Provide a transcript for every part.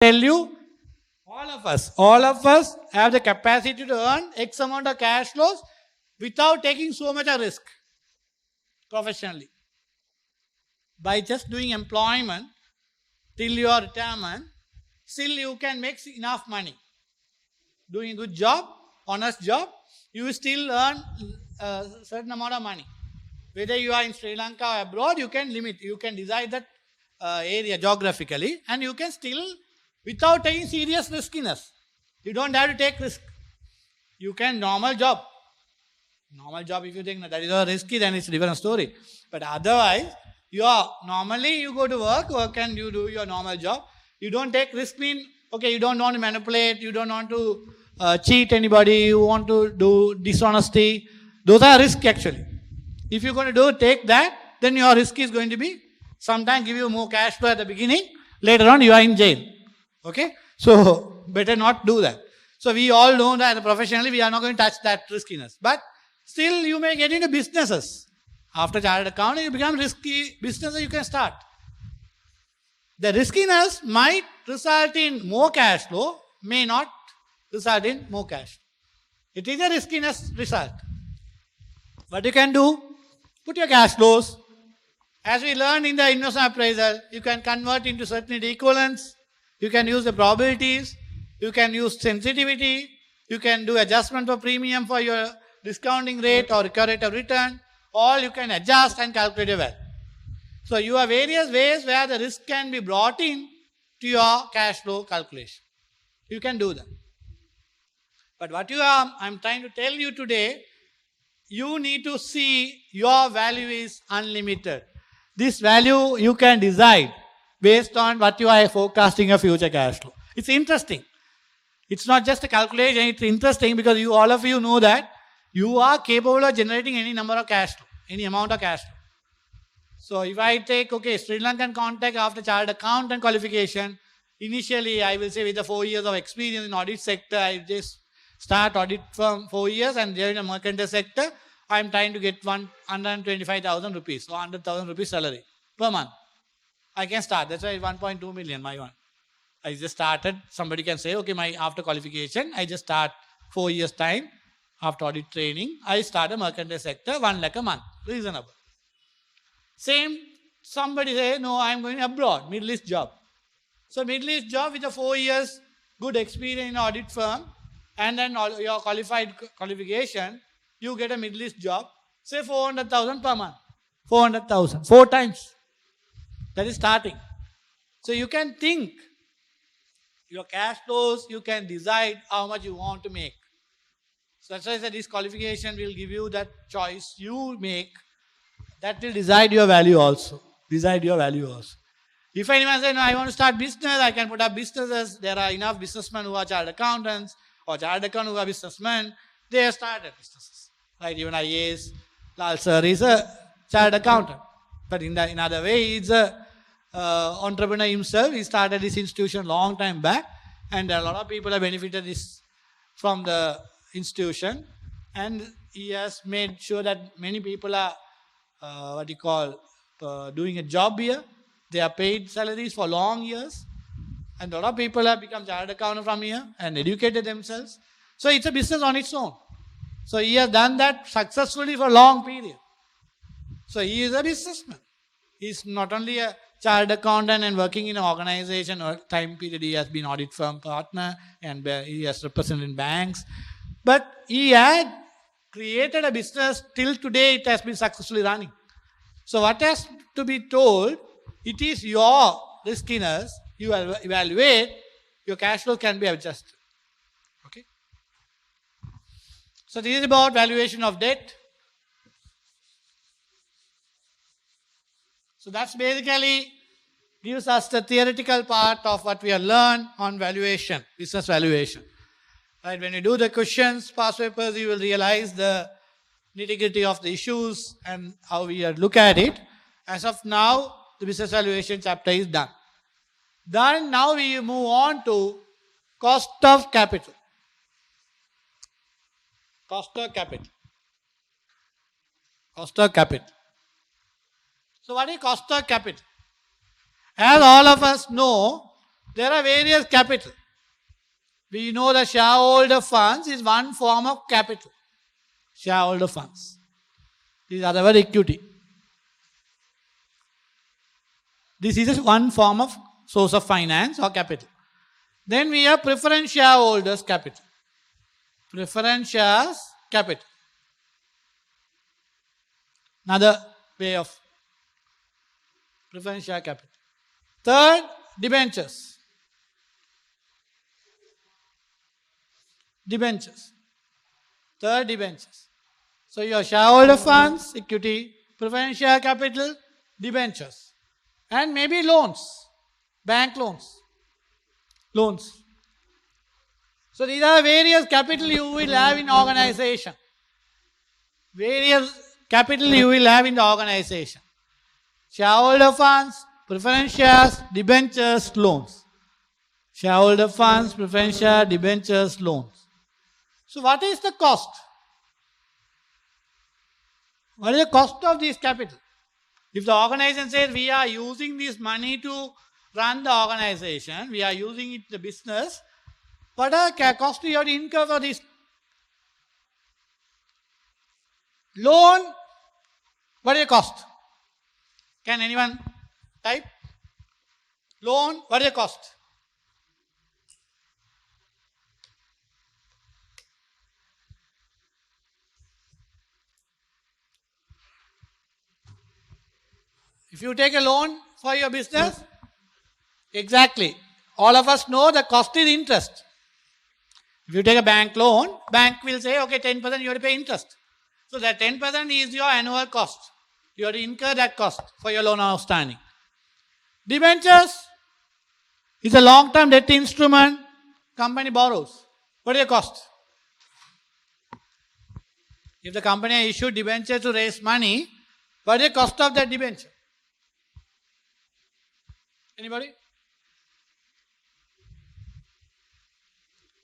tell you, all of us have the capacity to earn X amount of cash flows without taking so much of risk professionally. By just doing employment till your retirement, still you can make enough money. Doing a good job, honest job, you will still earn a certain amount of money. Whether you are in Sri Lanka or abroad, you can decide that area geographically, and you can still, without taking serious riskiness. You don't have to take risk. You can normal job. If you think that is a risky, then it's a different story. But otherwise, you go to work and you do your normal job. You don't take risk mean, okay, you don't want to manipulate, you don't want to cheat anybody, you want to do dishonesty. Those are risks actually. If you're going to take that, then your risk is going to be sometimes give you more cash flow at the beginning, later on you are in jail. Okay? So, better not do that. So, we all know that professionally we are not going to touch that riskiness. But still you may get into businesses. After chartered accounting, you become risky businesses you can start. The riskiness might result in more cash flow, may not result in more cash. It is a riskiness result. What you can do, put your cash flows. As we learned in the investment appraisal, you can convert into certainty equivalents, you can use the probabilities, you can use sensitivity, you can do adjustment for premium for your discounting rate or rate of return, all you can adjust and calculate well. So you have various ways where the risk can be brought in to your cash flow calculation. You can do that. But I'm trying to tell you today, you need to see your value is unlimited. This value you can decide based on what you are forecasting your future cash flow. It's interesting. It's not just a calculation, it's interesting because all of you know that you are capable of generating any number of cash flow, any amount of cash flow. So if I take, Sri Lankan context after chartered accountant qualification, initially I will say with the 4 years of experience in audit sector, I just start audit firm 4 years and there in the mercantile sector, I am trying to get 125,000 rupees or 100,000 rupees salary per month. I can start. That's why 1.2 million, my one. I just started. Somebody can say, after qualification, I just start 4 years time after audit training. I start a mercantile sector, 1 lakh a month. Reasonable. Same, somebody say, no, I'm going abroad, Middle East job. So Middle East job with a 4 years good experience in audit firm and then your qualification, you get a Middle East job, say 400,000 per month. 400,000, 4 times. That is starting. So you can think your cash flows, you can decide how much you want to make. So that's why I said this qualification will give you that choice you make. That will decide your value also. If anyone says, no, I want to start business, I can put up businesses. There are enough businessmen who are chartered accountants or chartered accountants who are businessmen. They have started businesses. Right? Even IAS, Lal sir is a chartered accountant. But in other way, he's an entrepreneur himself. He started this institution long time back. And a lot of people have benefited from the institution. And he has made sure that many people are doing a job here. They are paid salaries for long years. And a lot of people have become chartered accountant from here and educated themselves. So it's a business on its own. So he has done that successfully for a long period. So he is a businessman. He's not only a chartered accountant and working in an organization or time period. He has been audit firm partner and he has represented banks. But he had created a business till today it has been successfully running. So what has to be told, it is your riskiness, you evaluate, your cash flow can be adjusted. Okay. So this is about valuation of debt. So that's basically gives us the theoretical part of what we have learned on valuation, business valuation. Right, when you do the questions, past papers, you will realize the nitty-gritty of the issues and how we look at it. As of now, the business valuation chapter is done. Then now we move on to cost of capital. Cost of capital. So what is cost of capital? As all of us know, There are various capital. We know the shareholder funds is one form of capital. Shareholder funds. This is other equity. This is just one form of source of finance or capital. Then we have preference shareholders capital. Preference shares capital. Another way of preference share capital. Third, debentures. Debentures. Third, debentures. So your shareholder funds, equity, preference share capital, debentures. And maybe loans, bank loans. Loans. So these are various capital you will have in organization. Various capital you will have in the organization. Shareholder funds, preference shares, debentures, loans. Shareholder funds, preference share, debentures, loans. So what is the cost? What is the cost of this capital? If the organization says we are using this money to run the organization, we are using it the business, what are the cost you have to incur for this? Loan, what is the cost? Can anyone type? Loan, what is the cost? If you take a loan for your business, exactly. All of us know the cost is interest. If you take a bank loan, bank will say, okay, 10% you have to pay interest. So that 10% is your annual cost. You have to incur that cost for your loan outstanding. Debentures is a long-term debt instrument. Company borrows. What is the cost? If the company issued debenture to raise money, what is the cost of that debenture? Anybody?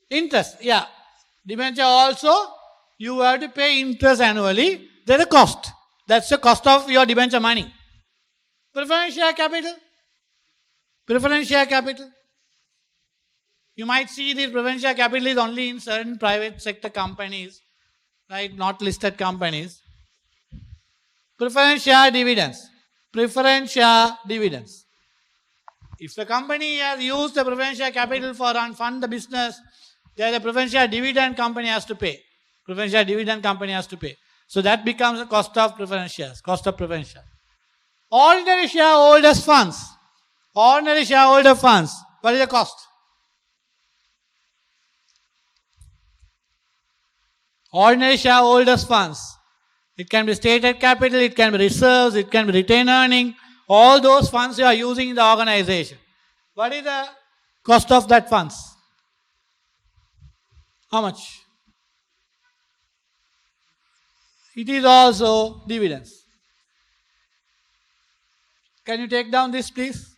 Interest, yeah. Debenture also, you have to pay interest annually. There is a cost. That's the cost of your debenture money. Preference share capital. Preference share capital. You might see this preference share capital is only in certain private sector companies, right? Not listed companies. Preference share dividends. Preference share dividends. If the company has used the preference share capital for fund the business, then the preference share dividend company has to pay. Preference share dividend company has to pay. So that becomes the cost of preference shares, cost of preference share. Ordinary shareholders funds. Ordinary shareholder funds. What is the cost? Ordinary shareholders funds. It can be stated capital, it can be reserves, it can be retained earning. All those funds you are using in the organization. What is the cost of that funds? How much? It is also dividends. Can you take down this, please?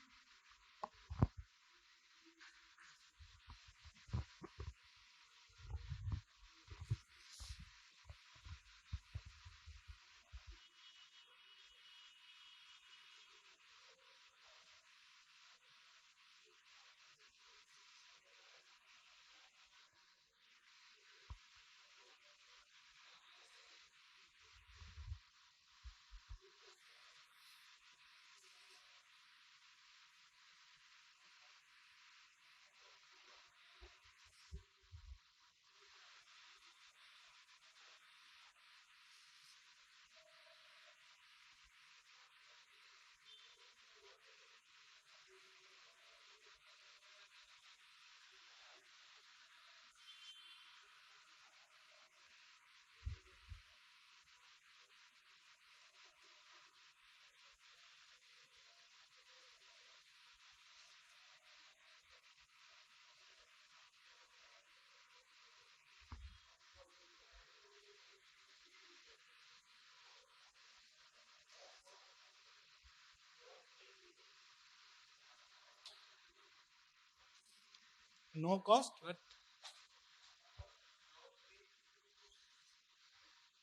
No cost, but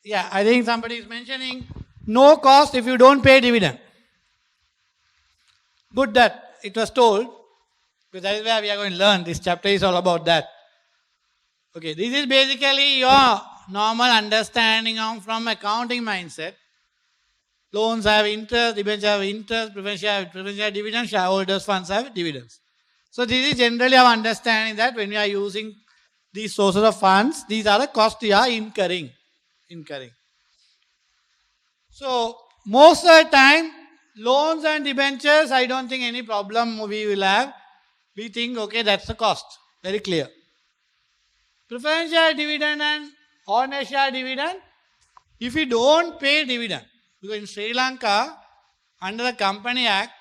yeah, I think somebody is mentioning no cost if you don't pay dividend. Good that it was told. Because that is where we are going to learn. This chapter is all about that. Okay, this is basically your normal understanding from accounting mindset. Loans have interest, debentures have interest, preference have dividends, shareholders' funds have dividends. So this is generally our understanding that when we are using these sources of funds, these are the costs we are incurring. So most of the time, loans and debentures, I don't think any problem we will have. We think, okay, that's the cost. Very clear. Preference share dividend and ordinary share dividend, if you don't pay dividend, because in Sri Lanka, under the Company Act,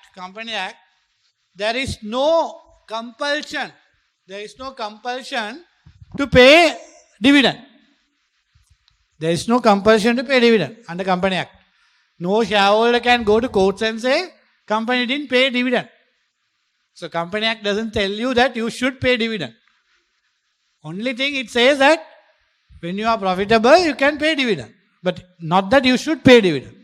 there is no compulsion to pay dividend. There is no compulsion to pay dividend under Company Act. No shareholder can go to courts and say, company didn't pay dividend. So Company Act doesn't tell you that you should pay dividend. Only thing it says that when you are profitable, you can pay dividend. But not that you should pay dividend.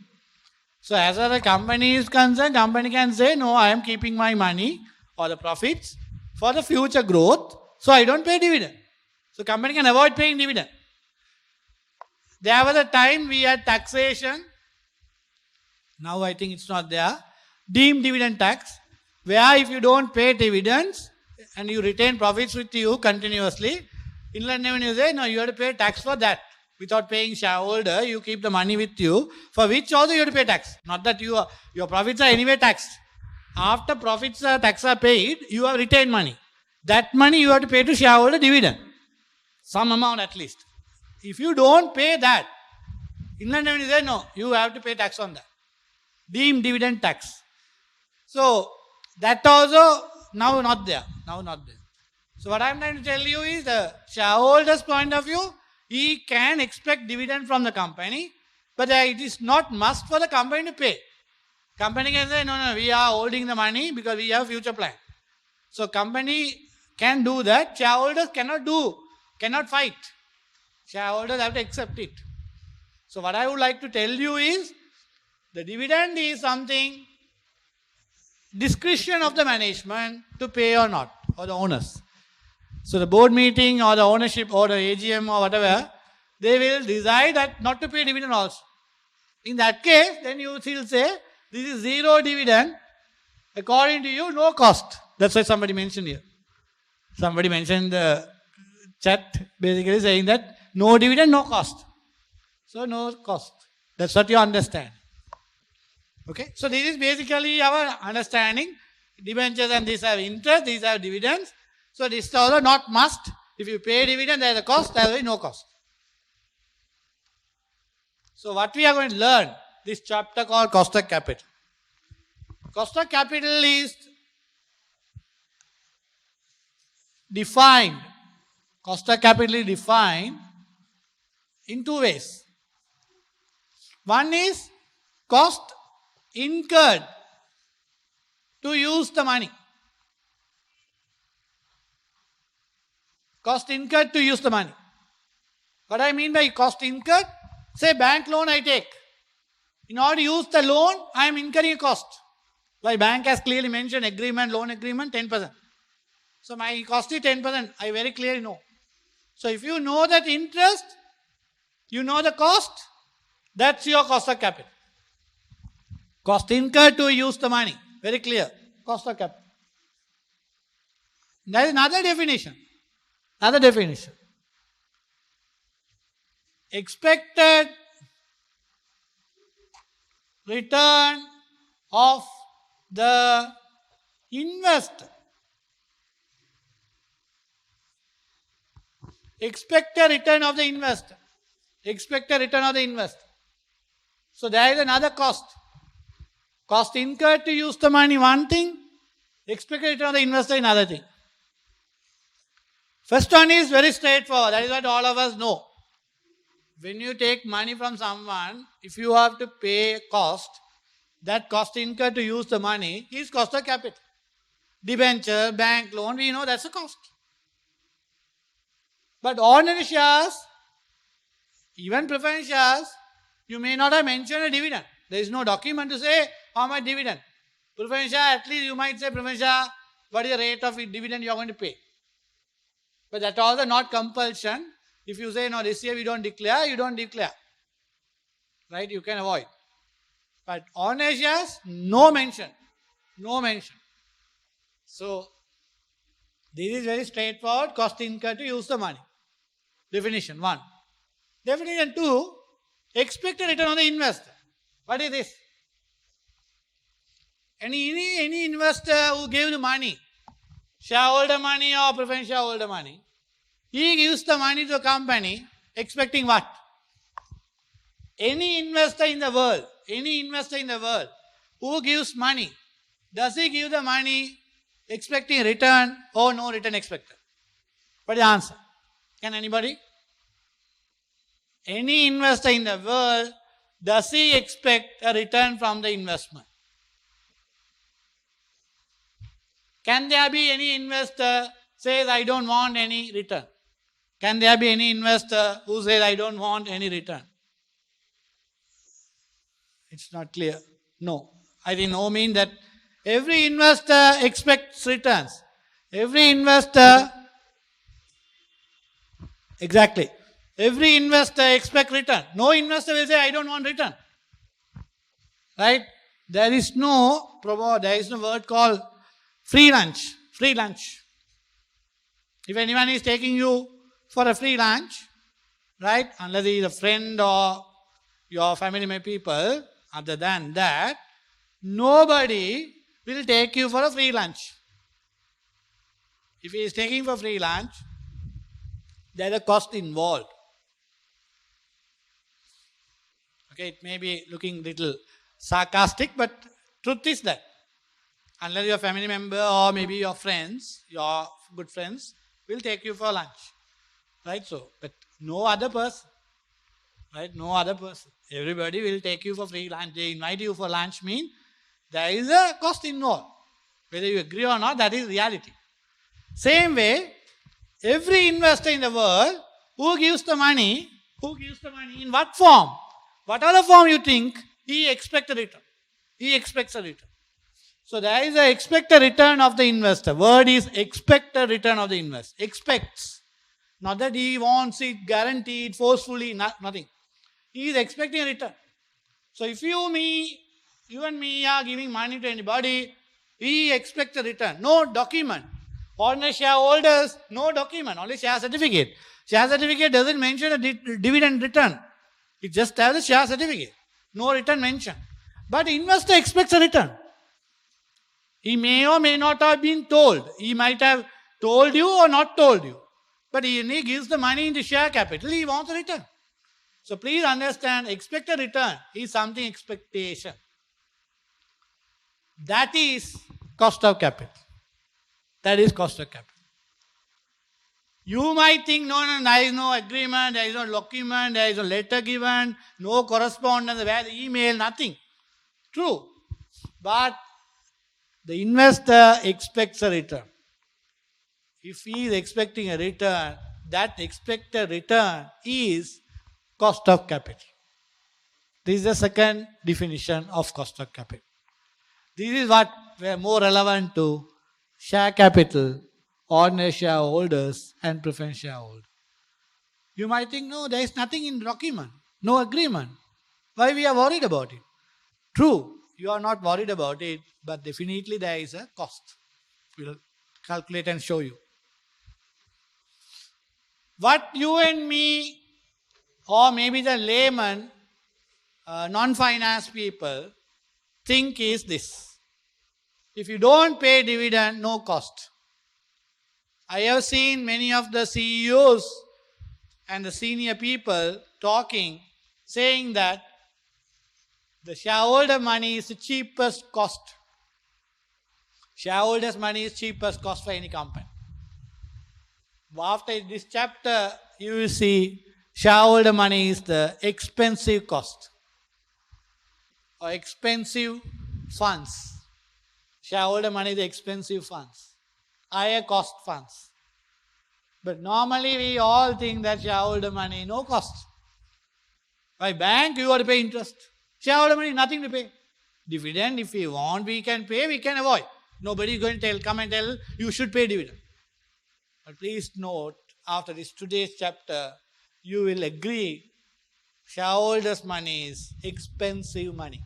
So as far as the company is concerned, company can say, no, I am keeping my money or the profits for the future growth, so I don't pay dividend. So company can avoid paying dividend. There was a time we had taxation. Now I think it's not there. Deemed dividend tax, where if you don't pay dividends and you retain profits with you continuously, Inland Revenue say, no, you have to pay tax for that. Without paying shareholder, you keep the money with you, for which also you have to pay tax. Not that your profits are anyway taxed. After tax are paid, you have retained money. That money you have to pay to shareholder dividend. Some amount at least. If you don't pay that, Inland Revenue say, no, you have to pay tax on that. Deemed dividend tax. So, that also now not there. So, what I am trying to tell you is the shareholder's point of view, he can expect dividend from the company, but it is not must for the company to pay. Company can say, no, we are holding the money because we have future plan. So company can do that. Shareholders cannot fight. Shareholders have to accept it. So what I would like to tell you is, the dividend is something discretion of the management to pay or not, or the owners. So the board meeting or the ownership or the AGM or whatever, they will decide that not to pay dividend also. In that case, then you will say, this is zero dividend. According to you, no cost. That's why somebody mentioned here. Somebody mentioned the chat basically saying that no dividend, no cost. So no cost. That's what you understand. Okay. So this is basically our understanding. Debentures and these have interest, these have dividends. So this is also not must. If you pay dividend, there is a cost, there is no cost. So what we are going to learn, this chapter called cost of capital. Cost of capital is defined. Cost of capital is defined in two ways. One is cost incurred to use the money. Cost incurred to use the money. What I mean by cost incurred? Say bank loan I take. In order to use the loan, I am incurring a cost. Why bank has clearly mentioned loan agreement 10%. So my cost is 10%. I very clearly know. So if you know that interest, you know the cost, that's your cost of capital. Cost incurred to use the money. Very clear. Cost of capital. There is another definition. Expected return of the investor. Expected return of the investor. So there is another cost. Cost incurred to use the money, one thing. Expected return of the investor, another thing. First one is very straightforward. That is what all of us know. When you take money from someone, if you have to pay a cost, that cost incurred to use the money is cost of capital. Debenture, bank loan, we know that's a cost. But ordinary shares, even preference shares, you may not have mentioned a dividend. There is no document to say how much dividend. Preference share, at least you might say preference share what is the rate of dividend you are going to pay. But that also not compulsion. If you say, no, this year we don't declare, you don't declare. Right? You can avoid. But ordinary shares, no mention. No mention. So, this is very straightforward. Cost incurred to use the money. Definition 1. Definition 2. Expected return on the investor. What is this? Any investor who gave the money, shareholder money or preference shareholder money, he gives the money to a company expecting what? Any investor in the world who gives money, does he give the money expecting return or no return expected? What is the answer? Can anybody? Any investor in the world, does he expect a return from the investment? Can there be any investor says, I don't want any return? Can there be any investor who says, I don't want any return? It's not clear. No. I think no means that every investor expects returns. Every investor, exactly. Every investor expects return. No investor will say, I don't want return. Right? There is no word called free lunch. Free lunch. If anyone is taking you for a free lunch, right, unless he is a friend or your family people, other than that, nobody will take you for a free lunch. If he is taking for free lunch, there is a cost involved. Okay, it may be looking little sarcastic, but truth is that unless your family member or maybe your friends, your good friends, will take you for lunch. Right? So, but no other person. Right? No other person. Everybody will take you for free lunch. They invite you for lunch means there is a cost involved. Whether you agree or not, that is reality. Same way, every investor in the world who gives the money in what form? Whatever form you think, he expects a return. He expects a return. So there is a expected return of the investor. Word is expected return of the investor. Expects. Not that he wants it guaranteed, forcefully, nothing. He is expecting a return. So if you and me are giving money to anybody, he expects a return. No document. Ordinary shareholders, no document, only share certificate. Share certificate doesn't mention a dividend return. It just has a share certificate. No return mentioned. But investor expects a return. He may or may not have been told. He might have told you or not told you. But he gives the money in the share capital, he wants a return. So please understand, expected return is something expectation. That is cost of capital. That is cost of capital. You might think, no, there is no agreement, there is no document, there is no letter given, no correspondence, where the email, nothing. True. But the investor expects a return. If he is expecting a return, that expected return is cost of capital. This is the second definition of cost of capital. This is what we are more relevant to share capital, ordinary shareholders and preference shareholders. You might think, no, there is nothing in document, no agreement. Why we are worried about it? True, you are not worried about it, but definitely there is a cost. We will calculate and show you. What you and me, or maybe the layman, non-finance people, think is this. If you don't pay dividend, no cost. I have seen many of the CEOs and the senior people talking, saying that the shareholder money is the cheapest cost. Shareholders' money is cheapest cost for any company. After this chapter, you will see shareholder money is the expensive cost or expensive funds. Shareholder money is the expensive funds, higher cost funds. But normally we all think that shareholder money, no cost. By bank, you got to pay interest. Shareholder money, nothing to pay. Dividend, if we want, we can pay, we can avoid. Nobody is going to come and tell you should pay dividend. But please note, after this today's chapter, you will agree shareholders' money is expensive money,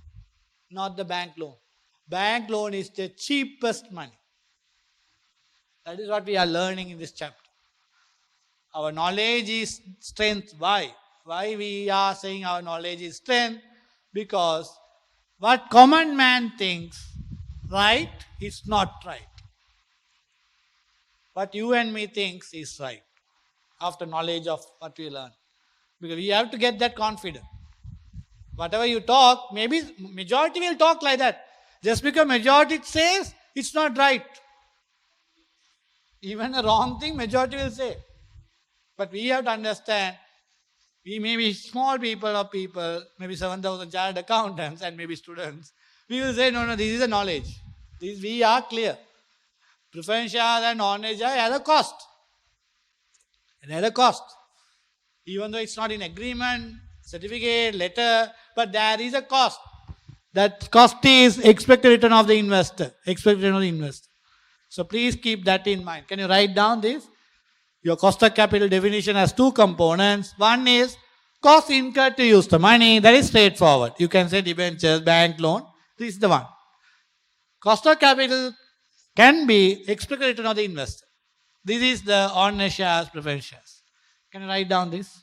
not the bank loan. Bank loan is the cheapest money. That is what we are learning in this chapter. Our knowledge is strength. Why? Why we are saying our knowledge is strength? Because what common man thinks right is not right. What you and me thinks is right after knowledge of what we learn. Because we have to get that confidence. Whatever you talk, maybe majority will talk like that. Just because majority says it's not right. Even a wrong thing, majority will say. But we have to understand, we may be small people or people, maybe 7,000 chartered accountants and maybe students. We will say, no, this is a knowledge. We are clear. Preference shares and non-shares have a cost. It has a cost. Even though it's not in agreement, certificate, letter, but there is a cost. That cost is expected return of the investor. Expected return of the investor. So please keep that in mind. Can you write down this? Your cost of capital definition has two components. One is cost incurred to use the money. That is straightforward. You can say debentures, bank loan. This is the one. Cost of capital can be expected return of the investor. This is the ordinary shares, preference shares. Can you write down this?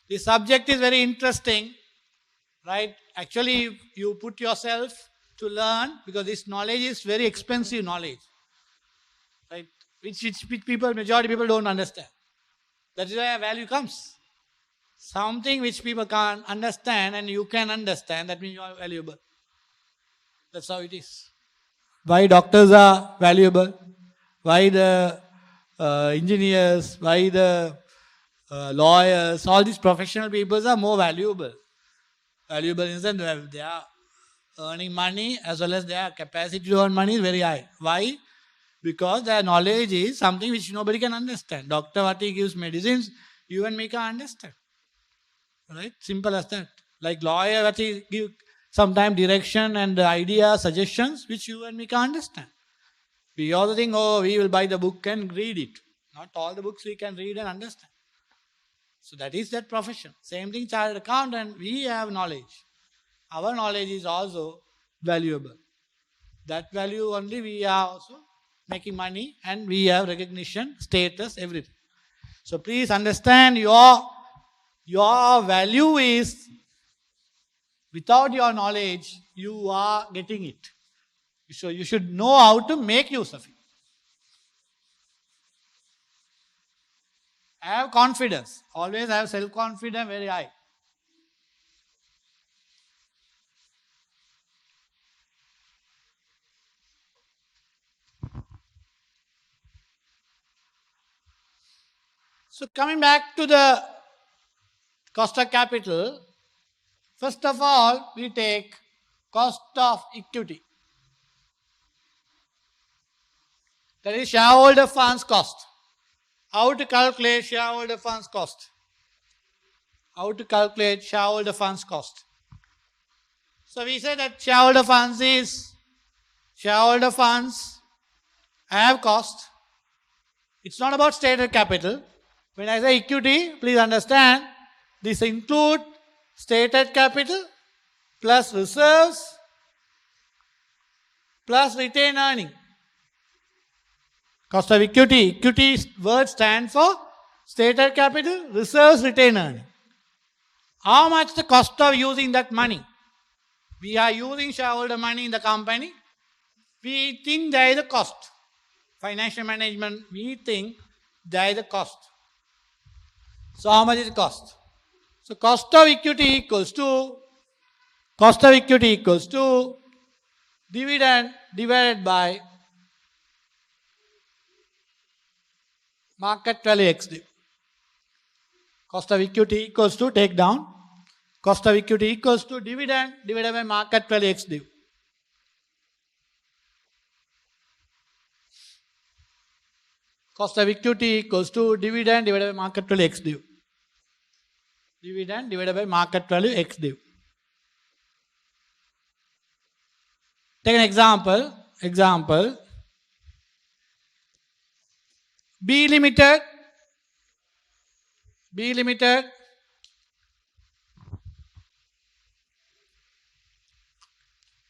The subject is very interesting, right? Actually, you put yourself to learn because this knowledge is very expensive knowledge, right? Which people, majority people don't understand. That is where value comes. Something which people can't understand and you can understand, that means you are valuable. That's how it is. Why doctors are valuable? Why the engineers? Why the lawyers? All these professional people are more valuable. Valuable in the sense that they are earning money as well as their capacity to earn money is very high. Why? Because their knowledge is something which nobody can understand. Doctor, what he gives medicines, you and me can't understand. Right? Simple as that. Like lawyer, what he give sometimes direction and idea, suggestions, which you and me can't understand. We also think, we will buy the book and read it. Not all the books we can read and understand. So that is that profession. Same thing, chartered accountant, we have knowledge. Our knowledge is also valuable. That value only we are also making money and we have recognition, status, everything. So please understand your value is, without your knowledge, you are getting it. So you should know how to make use of it. Have confidence. Always have self-confidence very high. So coming back to the cost of capital, first of all, we take cost of equity. That is shareholder funds cost. How to calculate shareholder funds cost? How to calculate shareholder funds cost? So we say that shareholder funds have cost. It's not about stated capital. When I say equity, please understand, this includes stated capital plus reserves plus retained earning. Cost of equity. Equity word stands for stated capital, reserves, retained earning. How much the cost of using that money? We are using shareholder money in the company. We think there is a cost. Financial management, we think there is a cost. So how much is the cost? So cost of equity equals to dividend divided by market value XD. Cost of equity equals to, take down, cost of equity equals to dividend divided by market value XD. Cost of equity equals to dividend divided by market value x div. Dividend divided by market value x div. Take an example. B Limited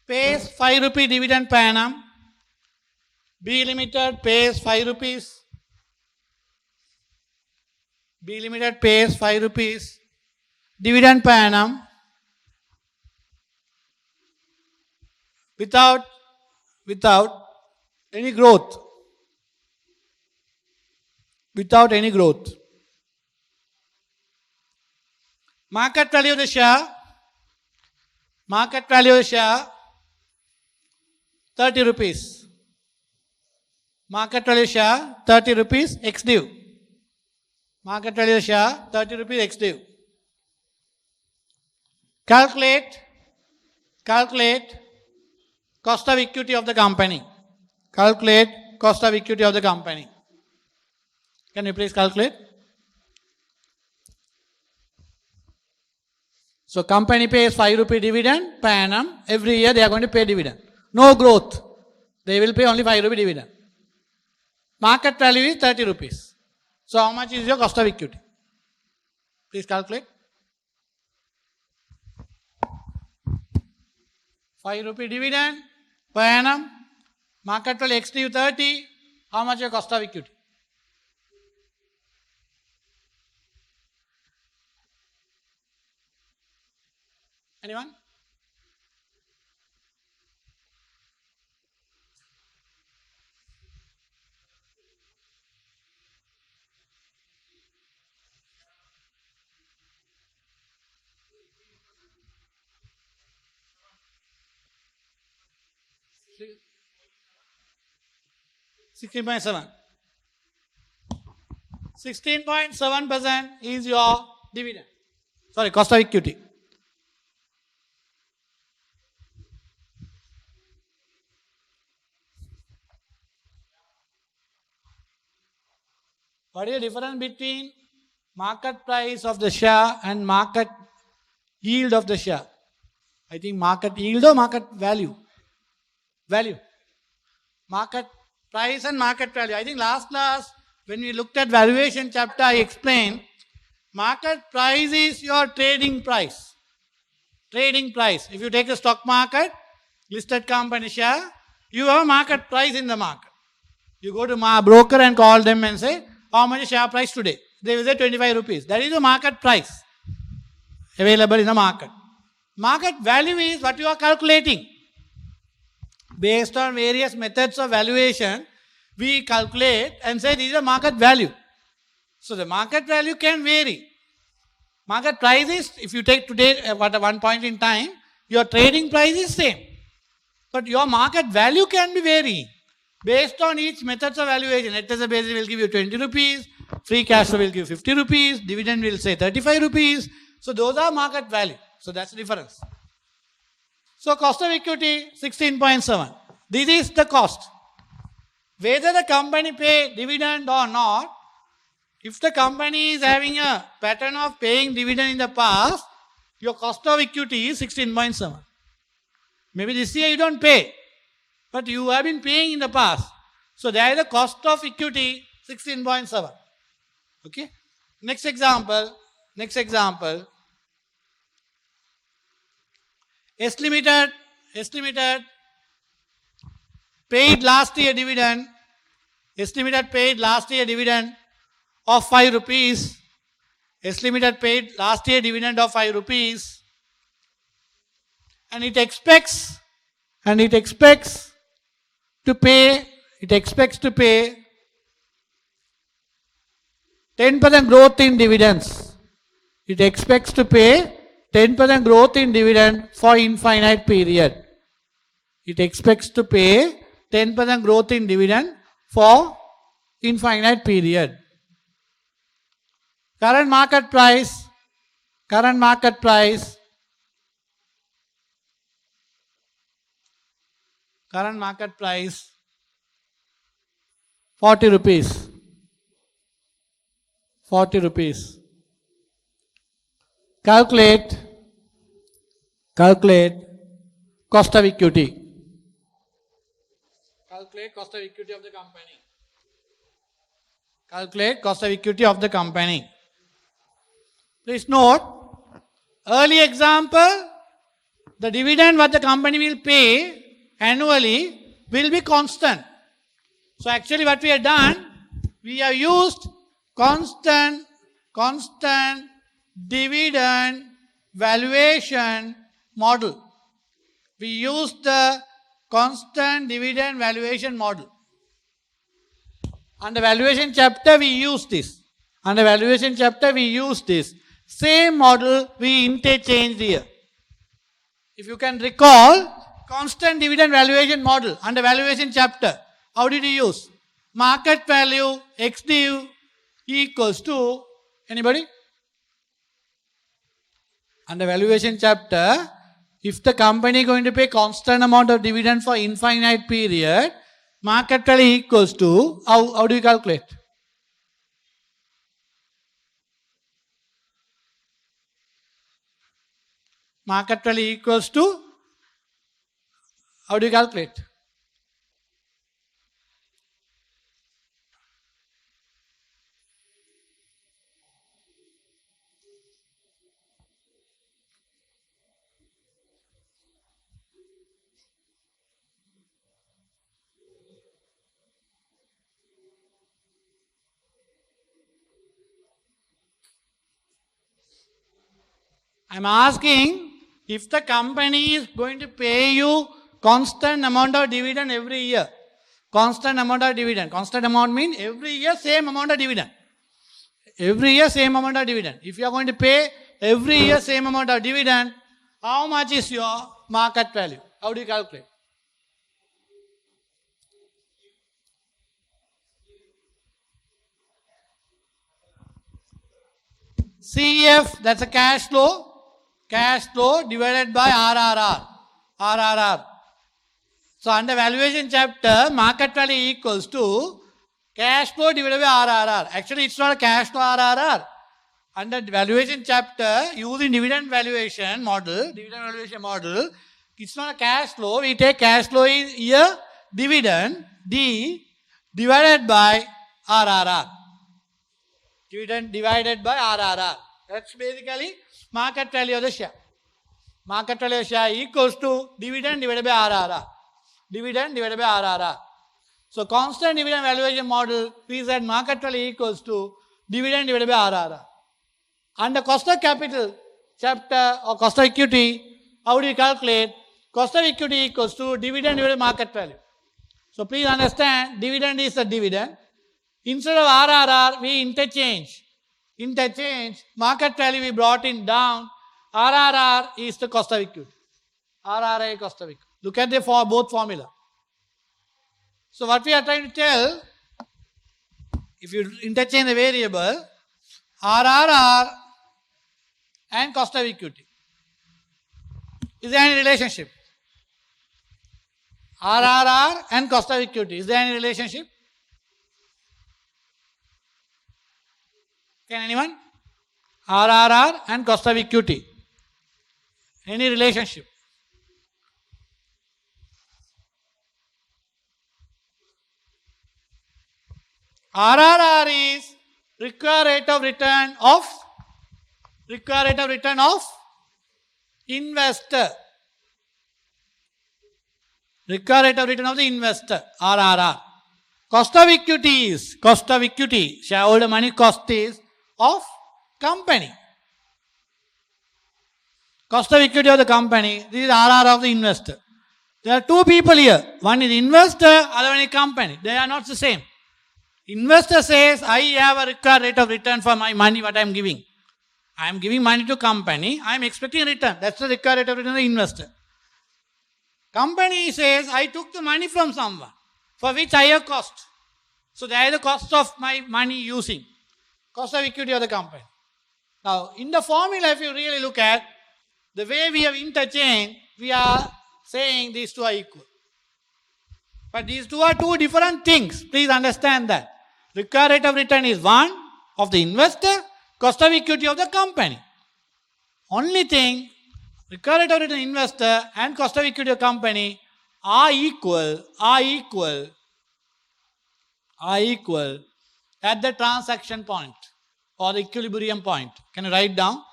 pays 5 rupee dividend per annum. B Limited pays 5 rupees. B Limited pays 5 rupees dividend per annum without any growth. Without any growth. Market value of the share. 30 rupees. Market value share 30 rupees x div. Market value share 30 rupees x div. Calculate cost of equity of the company. Calculate cost of equity of the company. Can you please calculate? So company pays 5 rupee dividend per annum. Every year they are going to pay dividend. No growth. They will pay only 5 rupee dividend. Market value is 30 rupees. So how much is your cost of equity? Please calculate. 5 rupee dividend per annum. Market value x div 30. How much is your cost of equity? Anyone? $16.7. 16.7% is your dividend. Sorry, cost of equity. What is the difference between market price of the share and market yield of the share? I think market yield or market value? Value. Market price and market value. I think last class when we looked at valuation chapter I explained market price is your trading price. Trading price. If you take the stock market, listed company share, you have a market price in the market. You go to a broker and call them and say, how much is share price today? They will say 25 rupees. That is the market price available in the market. Market value is what you are calculating. Based on various methods of valuation, we calculate and say this is a market value. So the market value can vary. Market price is, if you take today at one point in time, your trading price is same. But your market value can be varying. Based on each methods of valuation, net asset basis will give you 20 rupees, free cash flow will give you 50 rupees, dividend will say 35 rupees. So those are market value. So that's the difference. So cost of equity 16.7. This is the cost. Whether the company pay dividend or not, if the company is having a pattern of paying dividend in the past, your cost of equity is 16.7. Maybe this year you don't pay, but you have been paying in the past. So there is the cost of equity 16.7. Okay. Next example. S Limited paid last year dividend. S Limited paid last year dividend of 5 rupees. S Limited paid last year dividend of 5 rupees. And it expects to pay 10% growth in dividends. It expects to pay 10% growth in dividend for infinite period. It expects to pay 10% growth in dividend for infinite period. Current market price 40 rupees. 40 rupees. Calculate cost of equity. Calculate cost of equity of the company. Calculate cost of equity of the company. Please note, early example, the dividend what the company will pay annually will be constant. So actually what we have done, we have used constant dividend valuation model. We used the constant dividend valuation model. Under valuation chapter we use this. Under valuation chapter we use this. Same model we interchanged here. If you can recall, constant dividend valuation model under valuation chapter, how did you use? Market value XDIV equals to, anybody? Under valuation chapter, if the company is going to pay constant amount of dividend for infinite period, market value equals to, how do you calculate? Market value equals to, how do you calculate? I am asking, if the company is going to pay you constant amount of dividend every year, constant amount of dividend, constant amount means every year same amount of dividend. Every year same amount of dividend. If you are going to pay every year same amount of dividend, how much is your market value? How do you calculate? CF, that's a cash flow divided by RRR. So under valuation chapter, market value equals to cash flow divided by RRR. Actually, it's not a cash flow RRR. Under valuation chapter, using dividend valuation model, it's not a cash flow. We take cash flow is here, dividend, D, divided by RRR. Dividend divided by RRR. That's basically market value of the share. Market value of the share equals to dividend divided by RRR. Dividend divided by RRR. So constant dividend valuation model, we said market value equals to dividend divided by RRR. Under cost of capital chapter or cost of equity, how do you calculate? Cost of equity equals to dividend divided by market value. So please understand, dividend is the dividend. Instead of RRR, we interchange. Market value we brought in down. RRR is the cost of equity. RRR is cost of equity. Look at the both formula. So what we are trying to tell, if you interchange the variable, RRR and cost of equity. Is there any relationship? RRR and cost of equity. Is there any relationship? Can anyone? RRR and cost of equity. Any relationship? RRR is required rate of return of investor. Required rate of return of the investor, RRR. Cost of equity, shareholder money cost is of company. Cost of equity of the company, this is RRR of the investor. There are two people here. One is investor, other one is company. They are not the same. Investor says, I have a required rate of return for my money, what I am giving. I am giving money to company, I am expecting a return. That's the required rate of return of the investor. Company says, I took the money from someone, for which I have cost. So there is the cost of my money using. Cost of equity of the company. Now, in the formula, if you really look at, the way we have interchanged, we are saying these two are equal. But these two are two different things. Please understand that. Required rate of return is one, of the investor, cost of equity of the company. Only thing, recurrent of return investor and cost of equity of company are equal at the transaction point or the equilibrium point. Can you write down?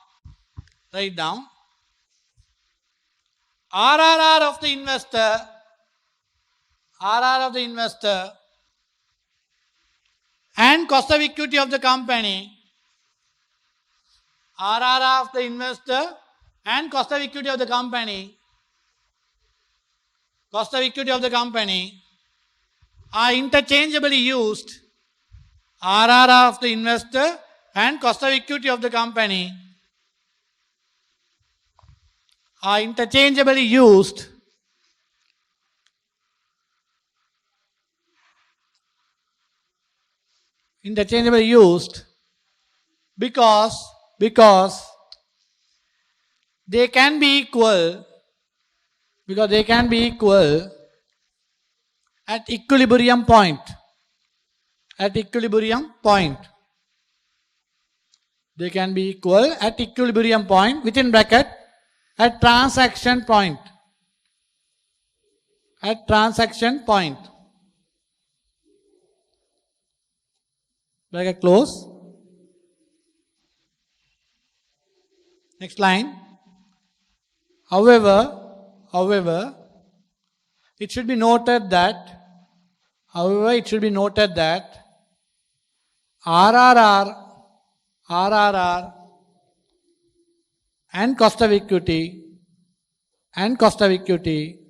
Write down. RRR of the investor and cost of equity of the company, RRR of the investor and cost of equity of the company, are interchangeably used. RRR of the investor and cost of equity of the company are interchangeably used because they can be equal at equilibrium point. They can be equal at equilibrium point, within bracket, at transaction point. Bracket close. Next line. However, it should be noted that RRR and cost of equity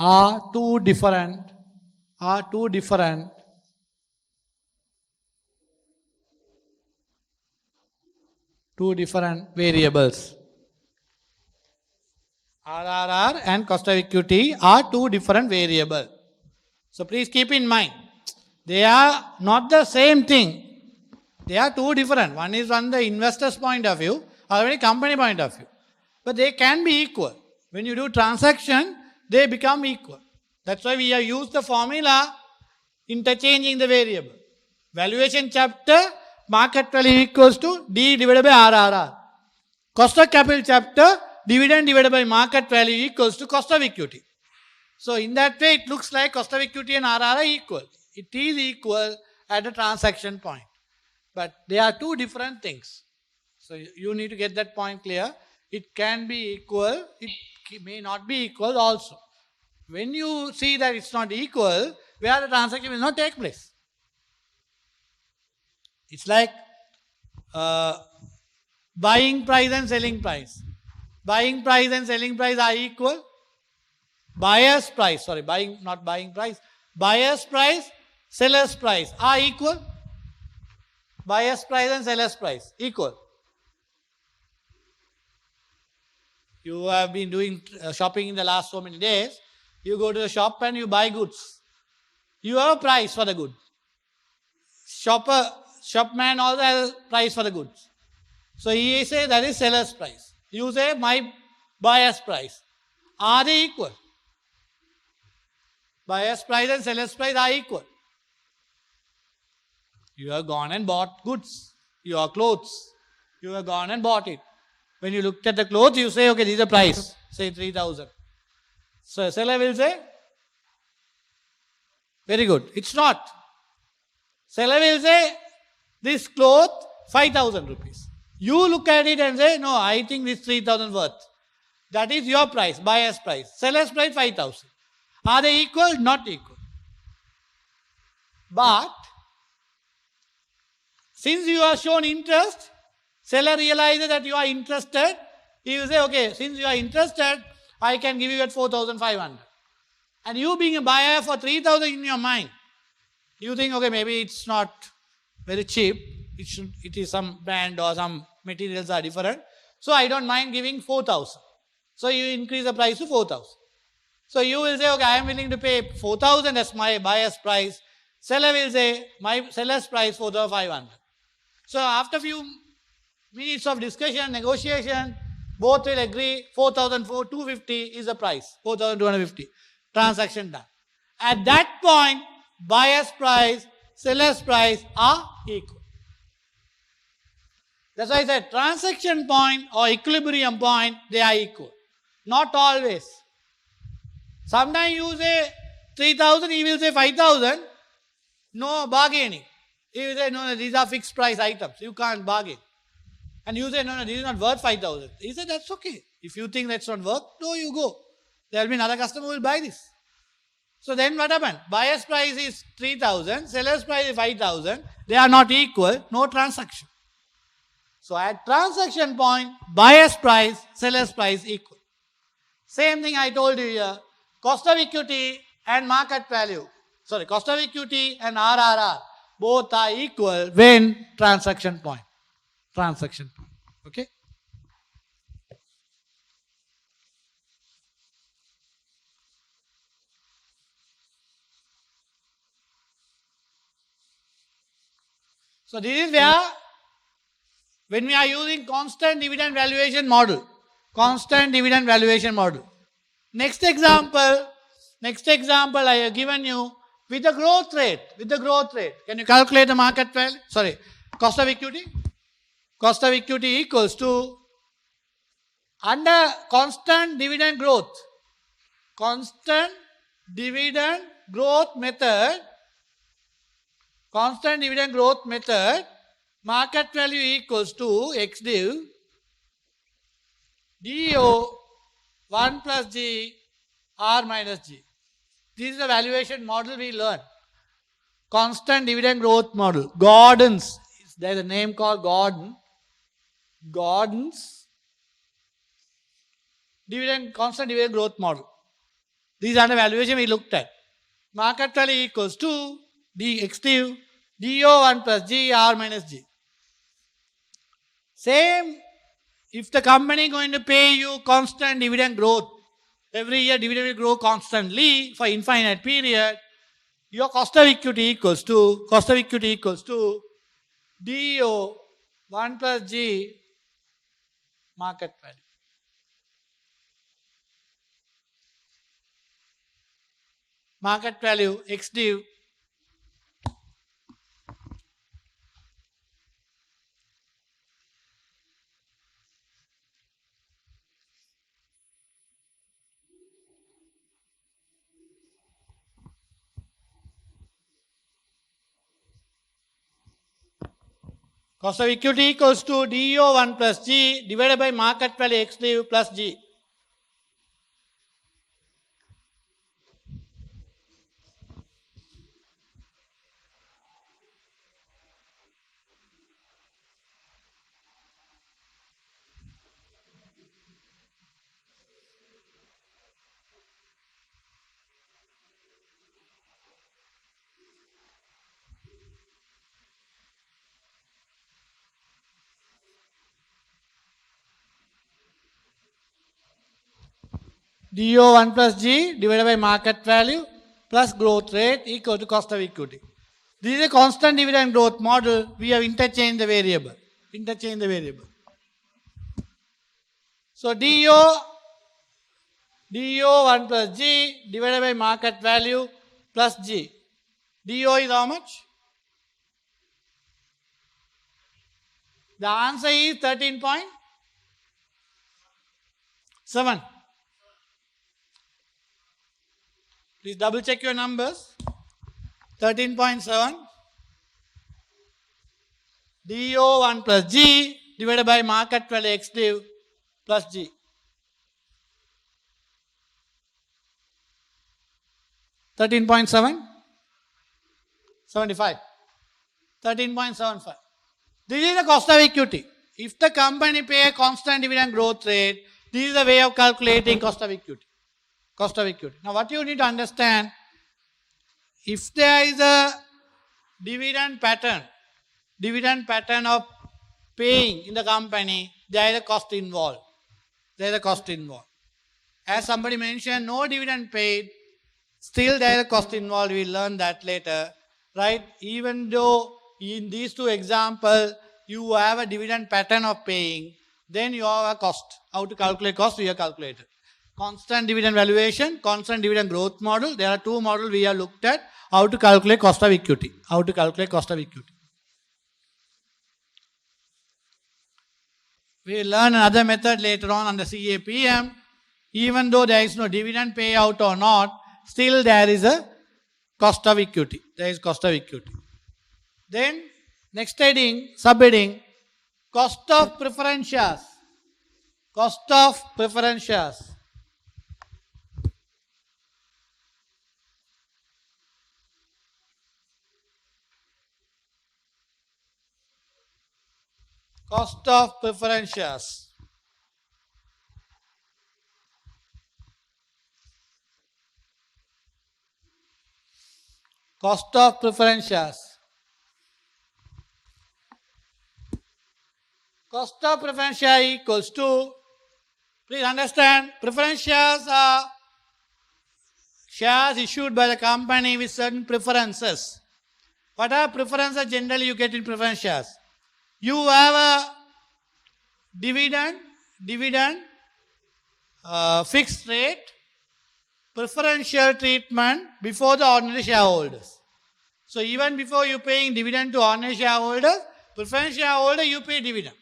are two different variables. RRR and cost of equity are two different variables. So please keep in mind, they are not the same thing. They are two different. One is from the investor's point of view, other is company point of view. But they can be equal. When you do transaction, they become equal. That's why we have used the formula interchanging the variable. Valuation chapter, market value equals to D divided by RRR. Cost of capital chapter, dividend divided by market value equals to cost of equity. So in that way, it looks like cost of equity and RRR are equal. It is equal at the transaction point. But they are two different things. So you need to get that point clear. It can be equal, it may not be equal also. When you see that it's not equal, where the transaction will not take place. It's like buying price and selling price. Buying price and selling price are equal. Buyer's price, seller's price are equal. Buyer's price and seller's price equal. You have been doing shopping in the last so many days. You go to the shop and you buy goods. You have a price for the good. Shopman also has a price for the goods. So he says that is seller's price. You say my buyer's price. Are they equal? Buyer's price and seller's price are equal. You have gone and bought goods, your clothes. You have gone and bought it. When you looked at the clothes, you say, okay, this is the price, say 3,000. So seller will say, very good, it's not. Seller will say, this cloth, 5,000 rupees. You look at it and say, no, I think this 3,000 worth. That is your price, buyer's price. Seller's price, 5,000. Are they equal? Not equal. But, since you are shown interest, seller realizes that you are interested. He will say, okay, since you are interested, I can give you at 4,500. And you being a buyer for 3,000 in your mind, you think, okay, maybe it's not very cheap. It is some brand or some materials are different. So I don't mind giving 4,000. So you increase the price to 4,000. So you will say, okay, I am willing to pay 4,000 as my buyer's price. Seller will say, my seller's price 4,500. So after a few minutes of discussion, negotiation, both will agree 4,250 is the price, 4,250. Transaction done. At that point, buyer's price, seller's price are equal. That's why I said transaction point or equilibrium point, they are equal. Not always. Sometimes you say 3,000, he will say 5,000. No bargaining. He will say, no, these are fixed price items. You can't bargain. And you say, no, this is not worth 5,000. He said, that's okay. If you think that's not worth, no, you go. There will be another customer who will buy this. So then what happened? Buyer's price is 3,000, seller's price is 5,000. They are not equal, no transaction. So at transaction point, buyer's price, seller's price equal. Same thing I told you here. Cost of equity and market value. Sorry, cost of equity and RRR. Both are equal when transaction point. Transaction point. Okay? So this is where, when we are using constant dividend valuation model, Next example I have given you with the growth rate. Can you calculate the market value? Sorry, cost of equity? Cost of equity equals to, under constant dividend growth method, market value equals to x div DO 1 plus G R minus G. This is the valuation model we learned. Constant dividend growth model. Gordon's. There is a name called Gordon's constant dividend growth model. These are the valuation we looked at. Market value equals to x div DO 1 plus G R minus G. Same, if the company is going to pay you constant dividend growth, every year dividend will grow constantly for infinite period, your cost of equity equals to DO 1 plus G market value. Market value x div cost of equity equals to DO 1 plus G divided by market value x div plus G. DO 1 plus G divided by market value plus growth rate equal to cost of equity. This is a constant dividend growth model. We have interchanged the variable. So DO 1 plus G divided by market value plus G. DO is how much? The answer is 13.7. Please double check your numbers. 13.7. DO 1 plus G divided by market value x div plus G. 13.7? 75. 13.75. This is the cost of equity. If the company pay a constant dividend growth rate, this is the way of calculating cost of equity. Now what you need to understand, if there is a dividend pattern of paying in the company, there is a cost involved. As somebody mentioned, no dividend paid, still there is a cost involved. We will learn that later. Right? Even though in these two examples, you have a dividend pattern of paying, then you have a cost. How to calculate cost, we have calculated. Constant dividend valuation, constant dividend growth model. There are two models we have looked at. How to calculate cost of equity. We will learn another method later on the CAPM. Even though there is no dividend payout or not, still there is a cost of equity. There is cost of equity. Then next heading, subheading, cost of preference shares. Cost of preference shares. Cost of preference shares. Cost of preference shares. Cost of preference share equals to, please understand, preference shares are shares issued by the company with certain preferences. What are preferences generally you get in preference shares? You have a dividend, fixed rate, preferential treatment before the ordinary shareholders. So even before you paying dividend to ordinary shareholders, preference shareholder you pay dividend.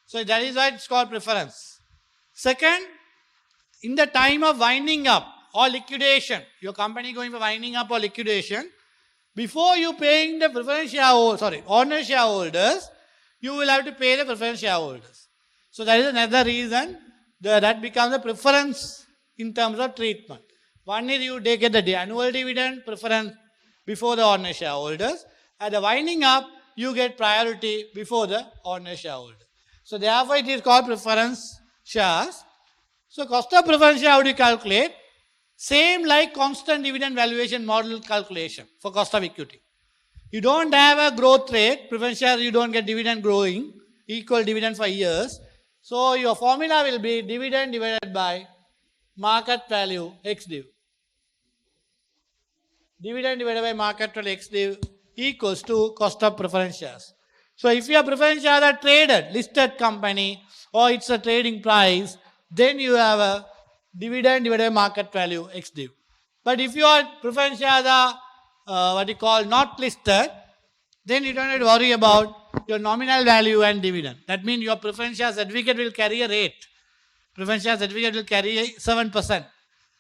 So that is why it's called preference. Second, in the time of winding up or liquidation, your company going for winding up or liquidation, before you paying the preference shareholders, ordinary shareholders, you will have to pay the preference shareholders. So that is another reason that becomes a preference in terms of treatment. One is you get the annual dividend preference before the ordinary shareholders. At the winding up, you get priority before the ordinary shareholders. So therefore it is called preference shares. So cost of preference share, how do you calculate? Same like constant dividend valuation model calculation for cost of equity. You don't have a growth rate, preference share you don't get dividend growing, equal dividend for years. So your formula will be dividend divided by market value x div. Dividend divided by market value x div equals to cost of preference shares. So if your preference shares are traded, listed company, or it's a trading price, then you have a dividend divided by market value x div. But if your preference shares are not listed, then you don't have to worry about your nominal value and dividend. That means your preference share certificate will carry a rate. Preference share certificate will carry 7%.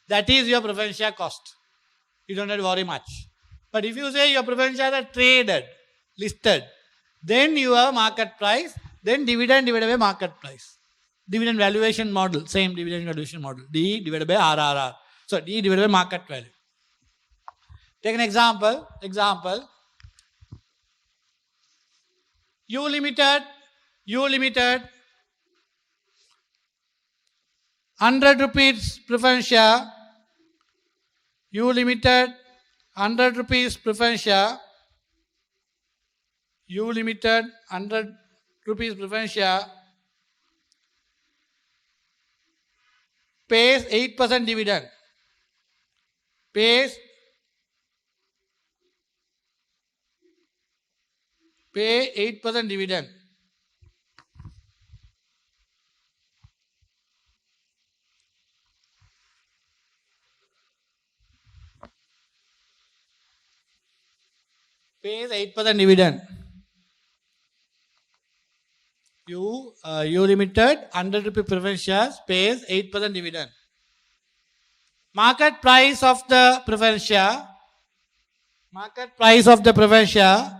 That is your preference share cost. You don't have to worry much. But if you say your preference shares are traded, listed, then you have market price, then dividend divided by market price. Dividend valuation model, same dividend valuation model. D divided by RRR. So D divided by market value. Take an example. U Limited, 100 rupees preference share. U Limited, 100 rupees preference share. U Limited, 100 rupees preference share. Pays 8% dividend. Pay 8% dividend. Pays 8% dividend. U Limited, 100 rupee preference shares, pays 8% dividend. Market price of the preference share. Market price of the preference share,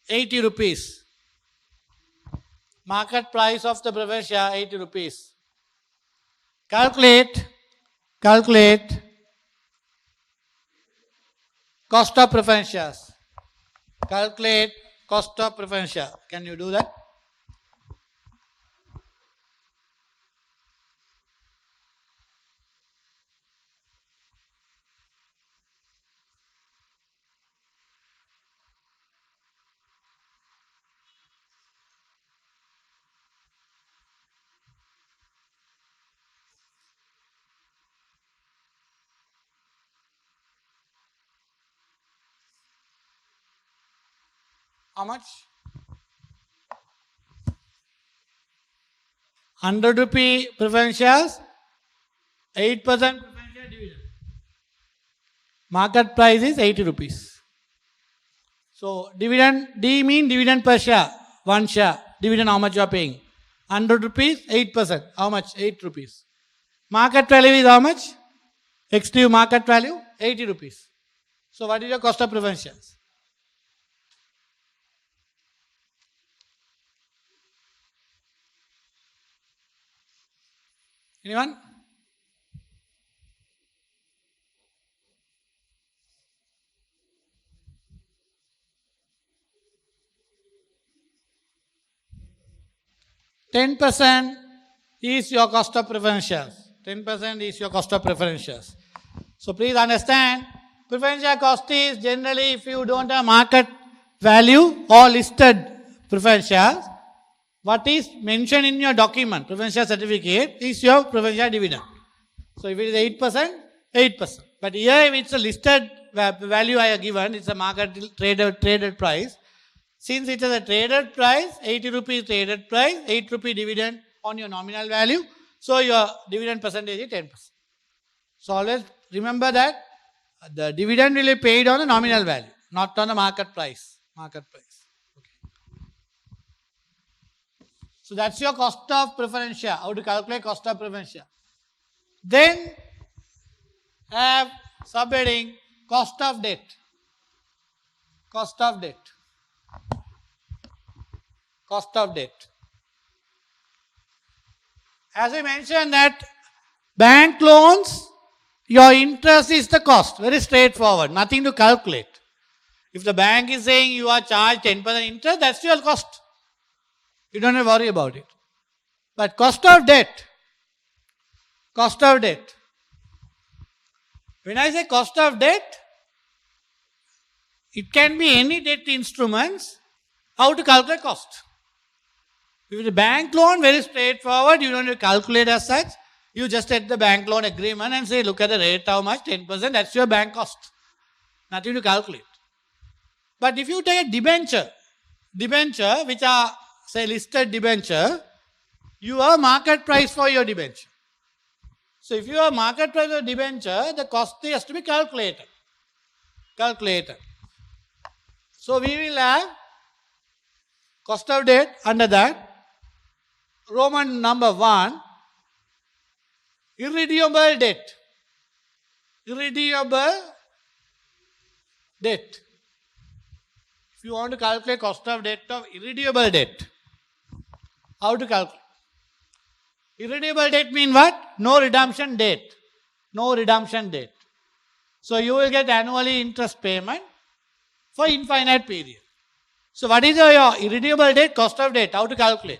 80 rupees. Market price of the preference share, 80 rupees. Calculate cost of preference shares. Calculate cost of preference share. Can you do that? How much? 100 rupee preference shares, 8% preference share dividend. Market price is 80 rupees. So dividend, D mean dividend per share, one share. dividend how much you are paying. 100 rupees, 8%. How much? 8 rupees. Market value is how much? Extreme market value, 80 rupees. So what is your cost of preference shares? Anyone? $10 is your cost of preference shares. 10% is your cost of preference shares. So please understand, preference share cost is generally if you don't have market value or listed preference shares, what is mentioned in your document, preference share certificate, is your preference share dividend. So if it is 8%, 8%. But here if it's a listed value I have given, it's a market traded price. Since it is a traded price, 80 rupees traded price, 8 rupee dividend on your nominal value. So your dividend percentage is 10%. So always remember that the dividend will be paid on the nominal value, not on the market price. Market price. Okay. So that's your cost of preference share. How to calculate cost of preference share. Then have subheading cost of debt. Cost of debt. Cost of debt. As I mentioned that bank loans, your interest is the cost. Very straightforward. Nothing to calculate. If the bank is saying you are charged 10% interest, that's your cost. You don't have to worry about it. But cost of debt. Cost of debt. When I say cost of debt, it can be any debt instruments. How to calculate cost? If it's a bank loan, very straightforward. You don't have to calculate as such. You just set the bank loan agreement and say, look at the rate, how much? 10%. That's your bank cost. Nothing to calculate. But if you take a debenture, which are, say, listed debenture, you have market price for your debenture. So if you have market price of debenture, the cost has to be calculated. So we will have cost of debt under that. Roman number 1, irredeemable debt. Irredeemable debt. If you want to calculate cost of debt of irredeemable debt, how to calculate? Irredeemable debt means what? No redemption date. No redemption date. So you will get annually interest payment for infinite period. So what is your irredeemable debt? Cost of debt. How to calculate?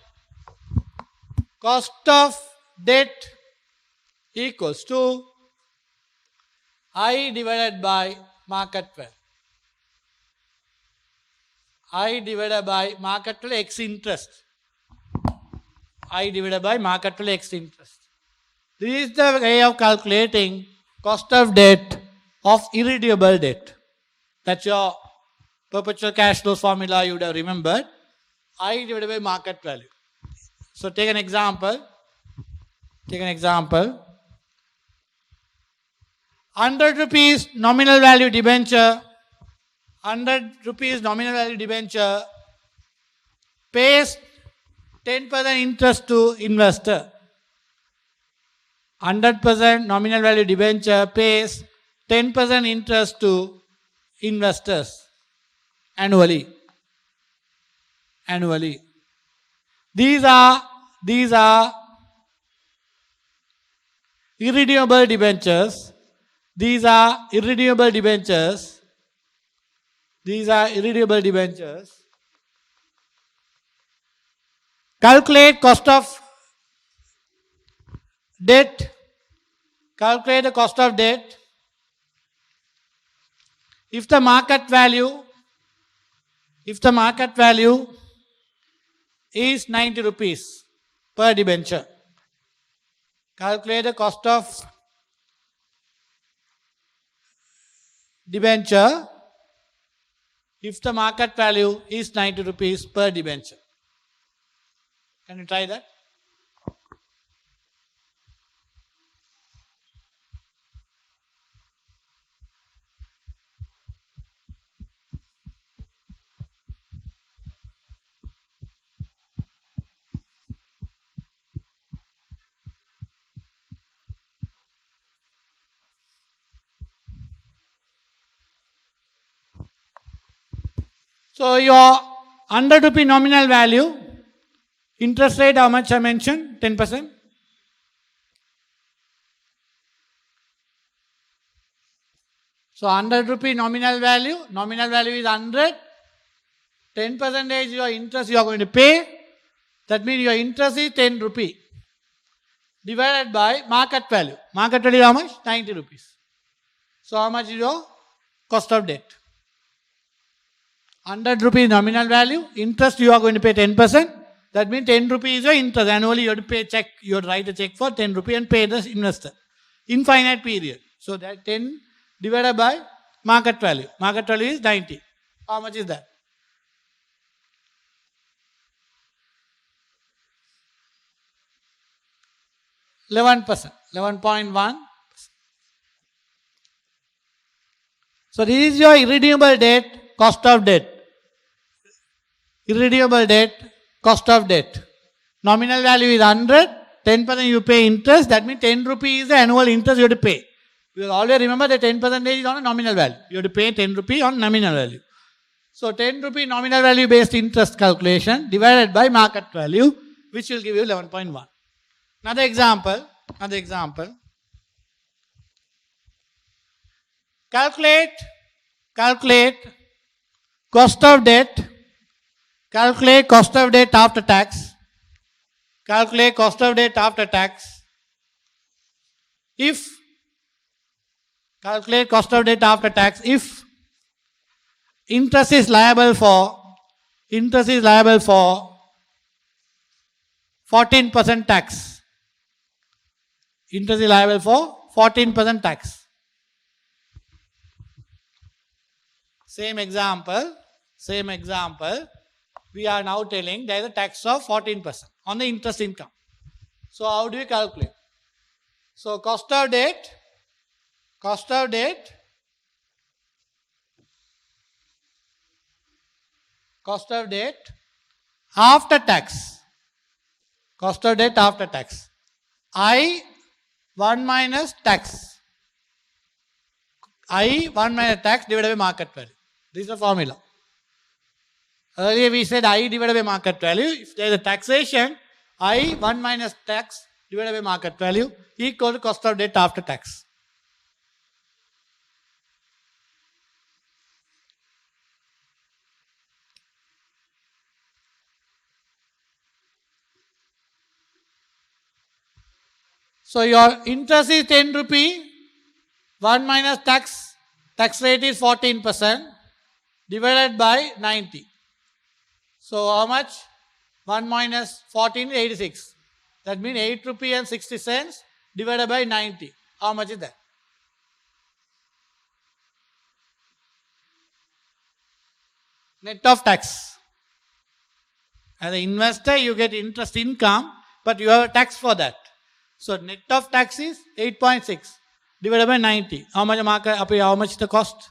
Cost of debt equals to I divided by market value. I divided by market value x interest. I divided by market value x interest. This is the way of calculating cost of debt of irredeemable debt. That's your perpetual cash flows formula you would have remembered. I divided by market value. So take an example. 100 rupees nominal value debenture. 100 rupees nominal value debenture pays 10% interest to investor. 100% nominal value debenture pays 10% interest to investors annually. These are irredeemable debentures. Calculate cost of debt. Calculate the cost of debt. If the market value is 90 rupees per debenture, calculate the cost of debenture if the market value is 90 rupees per debenture. Can you try that? So your 100 rupee nominal value, interest rate how much I mentioned? 10%. So 100 rupee nominal value is 100. 10 percentage your interest you are going to pay. That means your interest is 10 rupee divided by market value. Market value how much? 90 rupees. So how much is your cost of debt? 100 rupees nominal value, interest you are going to pay 10%. That means 10 rupees is your interest. Annually you have to pay check, you have to write a check for 10 rupees and pay the investor. Infinite period. So that 10 divided by market value. Market value is 90. How much is that? 11%, 11.1. So this is your irredeemable debt, cost of debt. Irredeemable debt, cost of debt. Nominal value is 100, 10% you pay interest, that means 10 rupees is the annual interest you have to pay. You will always remember that 10% is on a nominal value. You have to pay 10 rupees on nominal value. So 10 rupee nominal value based interest calculation divided by market value, which will give you 11.1. Another example. Calculate cost of debt. Calculate cost of debt after tax. Calculate cost of debt after tax. If calculate cost of debt after tax if interest is liable for 14% tax. Interest is liable for 14% tax. Same example. We are now telling there is a tax of 14% on the interest income. So how do we calculate? So cost of debt after tax. Cost of debt after tax. I 1 minus tax. I 1 minus tax divided by market value. This is the formula. Earlier we said I divided by market value. If there is a taxation, I 1 minus tax divided by market value equal to cost of debt after tax. So your interest is 10 rupee, 1 minus tax rate is 14% divided by 90. So how much? 1 minus 14 is 86. That means 8 rupee and 60 cents divided by 90. How much is that? Net of tax. As an investor, you get interest income, but you have a tax for that. So net of tax is 8.6 divided by 90. How much market? How much the cost?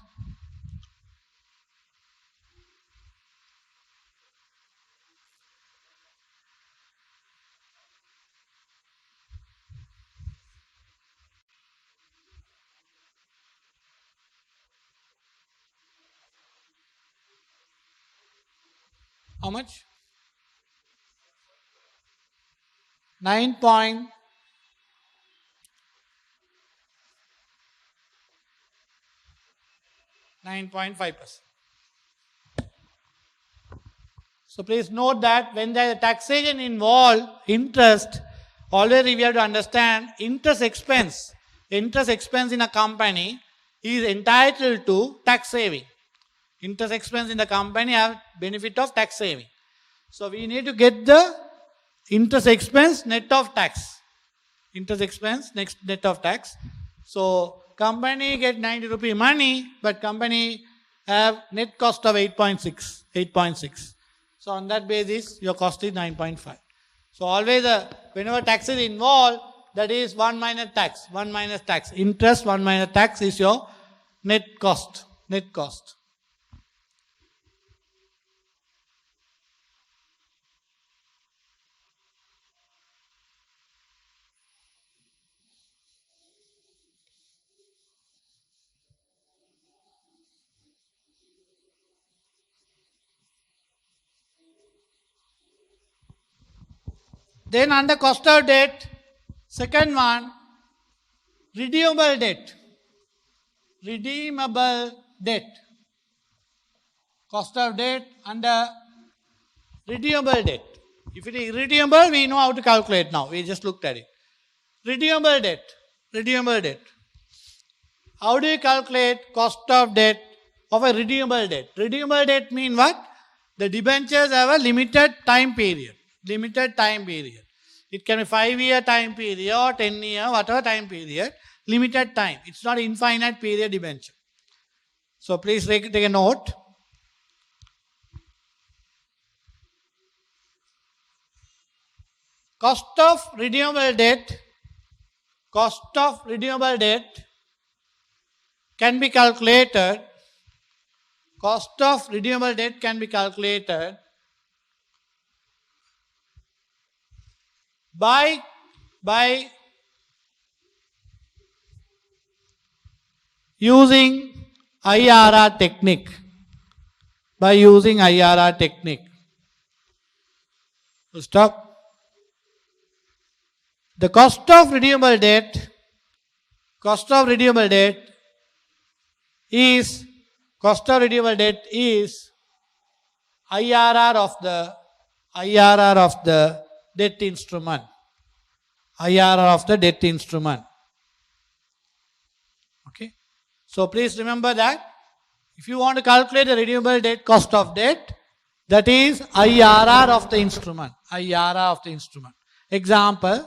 How much? 9.5%. So please note that when there is a taxation involved, interest, always we have to understand interest expense in a company is entitled to tax saving. Interest expense in the company have benefit of tax saving. So we need to get the interest expense net of tax. Interest expense net of tax. So company get 90 rupee money, but company have net cost of 8.6. So on that basis, your cost is 9.5. So always whenever tax is involved, that is 1 minus tax. Interest 1 minus tax is your net cost. Then under cost of debt, second one, redeemable debt. Redeemable debt. Cost of debt under redeemable debt. If it is redeemable, we know how to calculate now. We just looked at it. Redeemable debt. Redeemable debt. How do you calculate cost of debt of a redeemable debt? Redeemable debt means what? The debentures have a limited time period. Limited time period. It can be 5-year time period or 10-year, whatever time period. Limited time. It's not infinite period debenture. So please take a note. Cost of redeemable debt can be calculated. Cost of redeemable debt can be calculated by using IRR technique. By using IRR technique. Stop. The cost of redeemable debt is IRR of the debt instrument. IRR of the debt instrument. Okay. So please remember that if you want to calculate the redeemable debt cost of debt, that is IRR of the instrument. IRR of the instrument. Example.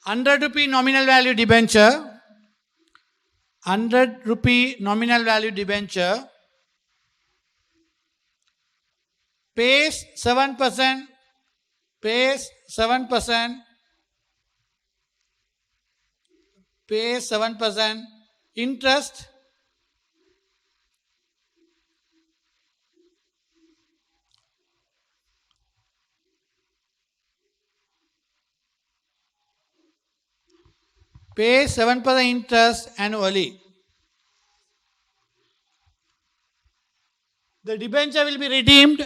100 rupee nominal value debenture. 100 rupee nominal value debenture pays 7% interest annually. The debenture will be redeemed.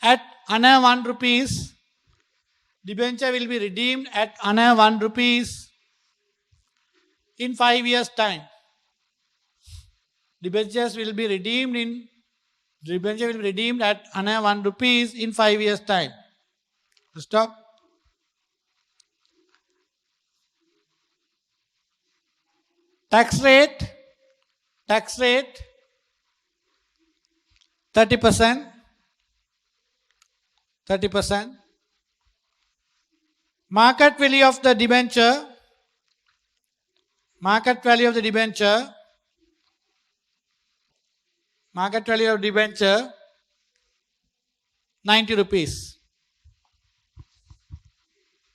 At another 1 rupees. Debenture will be redeemed at another 1 rupees in 5 years' time. Debenture will be redeemed at another 1 rupees in 5 years' time. Stop. Tax rate 30%. Market value of the debenture 90 rupees.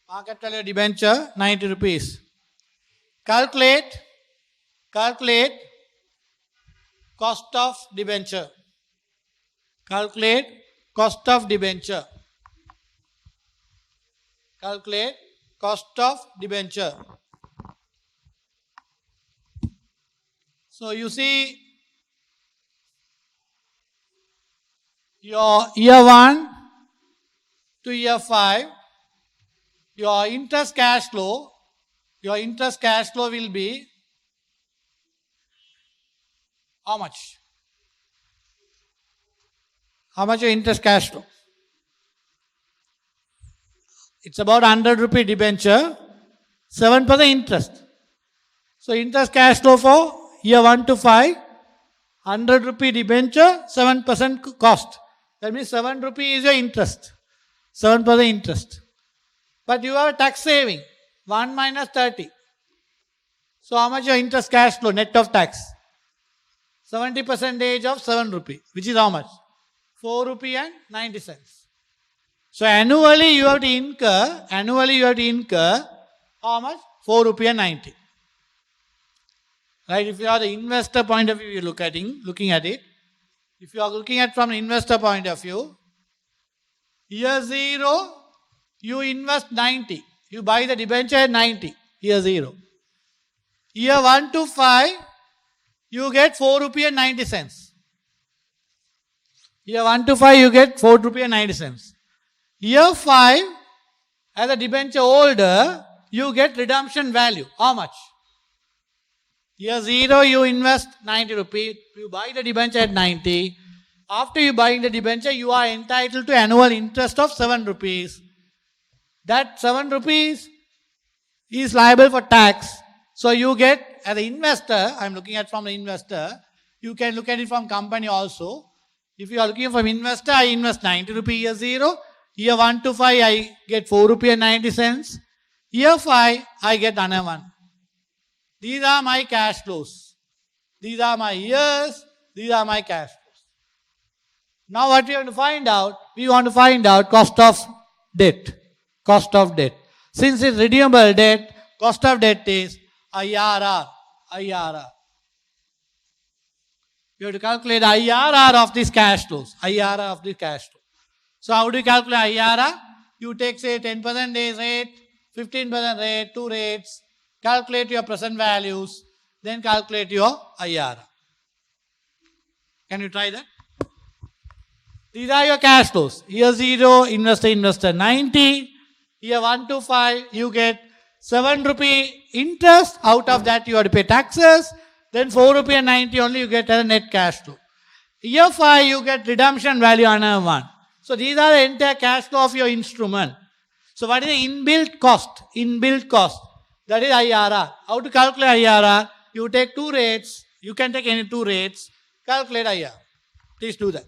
Market value of debenture 90 rupees. Calculate cost of debenture. Calculate cost of debenture. So you see your year 1 to year 5, your interest cash flow will be how much? How much your interest cash flow? It's about 100 rupee debenture, 7% interest. So interest cash flow for year 1 to 5, 100 rupee debenture, 7% cost. That means 7 rupee is your interest. 7% interest. But you have a tax saving, 1 minus 30. So how much your interest cash flow, net of tax? 70% of 7 rupee, which is how much? 4 rupee and 90 cents. So annually you have to incur how much? 4 rupee and 90. Right? If you are the investor point of view, you looking at it. If you are looking at from an investor point of view, year 0, You invest 90. You buy the debenture at 90. Year 0. Year 1 to 5, you get 4 rupee and 90 cents. Year 1 to 5, you get 4 rupee and 90 cents. Year 5, as a debenture holder, you get redemption value. How much? Year 0, you invest 90 rupees. You buy the debenture at 90. After you buying the debenture, you are entitled to annual interest of 7 rupees. That 7 rupees is liable for tax. So you get, as an investor, I'm looking at from the investor, you can look at it from company also. If you are looking from investor, I invest 90 rupee year 0. Year 1 to 5, I get 4 rupee and 90 cents. Year 5, I get another one. These are my cash flows. These are my years. These are my cash flows. Now what we want to find out? We want to find out cost of debt. Cost of debt. Since it's redeemable debt, cost of debt is IRR. IRR. You have to calculate IRR of these cash flows. IRR of the cash flow. So how do you calculate IRR? You take say 10% days rate, 15% rate, 2 rates, calculate your present values, then calculate your IRR. Can you try that? These are your cash flows. Year 0, investor 90. Year 1 to 5, you get 7 rupee interest. Out of that, you have to pay taxes. Then 4 rupee and 90 only you get as a net cash flow. Year 5, you get redemption value another one. So these are the entire cash flow of your instrument. So what is the inbuilt cost? Inbuilt cost. That is IRR. How to calculate IRR? You take 2 rates. You can take any 2 rates. Calculate IRR. Please do that.